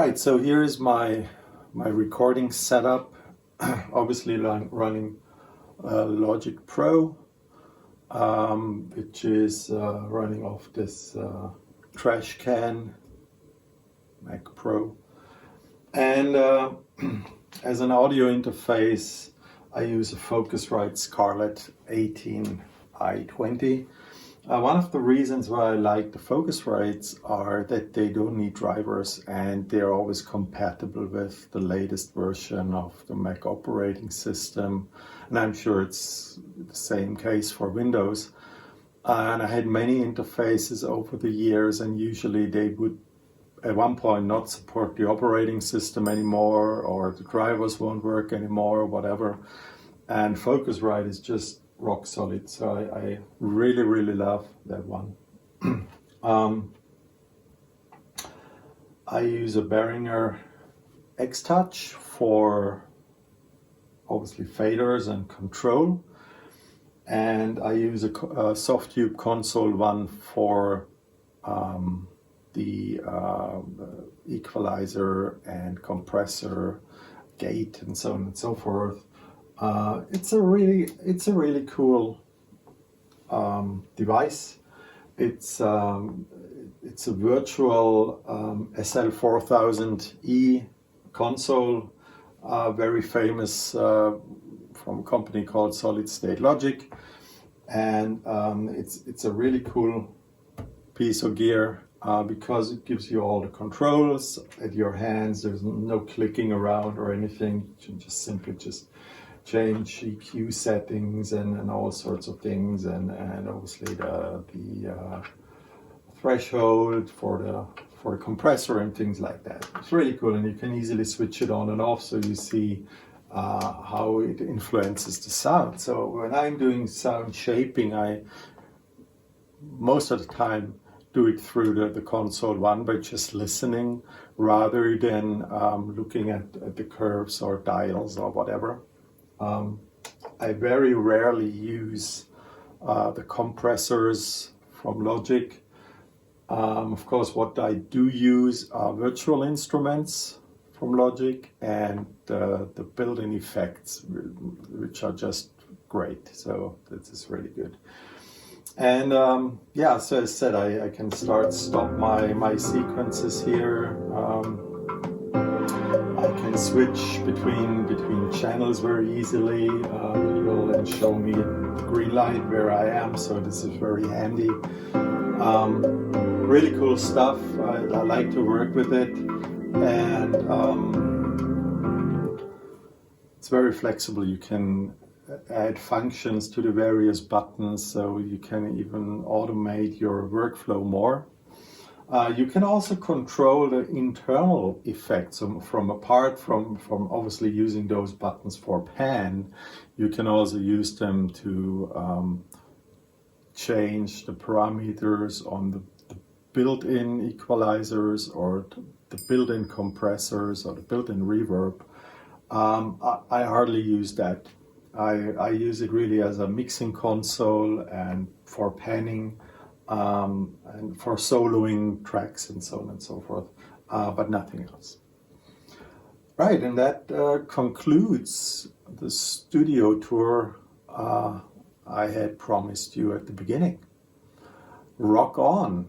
Right, so here is my recording setup. Obviously running Logic Pro, which is running off this trash can Mac Pro. And as an audio interface, I use a Focusrite Scarlett 18i20. One of the reasons why I like the Focusrites are that they don't need drivers and they're always compatible with the latest version of the Mac operating system. And I'm sure it's the same case for Windows. And I had many interfaces over the years, and usually they would at one point not support the operating system anymore, or the drivers won't work anymore, or whatever. And Focusrite is just rock solid, so I really, really love that one. I use a Behringer X-Touch for obviously faders and control, and I use a Softube Console one for the equalizer and compressor, gate, and so on and so forth. It's a really cool device. It's a virtual SL4000E console, very famous from a company called Solid State Logic, and it's a really cool piece of gear because it gives you all the controls at your hands. There's no clicking around or anything. You can just simply change EQ settings and all sorts of things, and obviously the threshold for the compressor and things like that. It's really cool, and you can easily switch it on and off, so you see how it influences the sound. So when I'm doing sound shaping, I most of the time do it through the console one by just listening rather than looking at the curves or dials or whatever. I very rarely use the compressors from Logic. Of course, what I do use are virtual instruments from Logic and the built-in effects, which are just great. So this is really good. And yeah, so as I said, I can stop my sequences here. I can switch between channels very easily. It will then show me the green light where I am, so this is very handy. Really cool stuff. I like to work with it, and it's very flexible. You can add functions to the various buttons, so you can even automate your workflow more. You can also control the internal effects apart from obviously using those buttons for pan. You can also use them to change the parameters on the built-in equalizers or the built-in compressors or the built-in reverb. I hardly use that. I use it really as a mixing console and for panning, and for soloing tracks and so on and so forth, but nothing else. Right, and that concludes the studio tour I had promised you at the beginning. Rock on!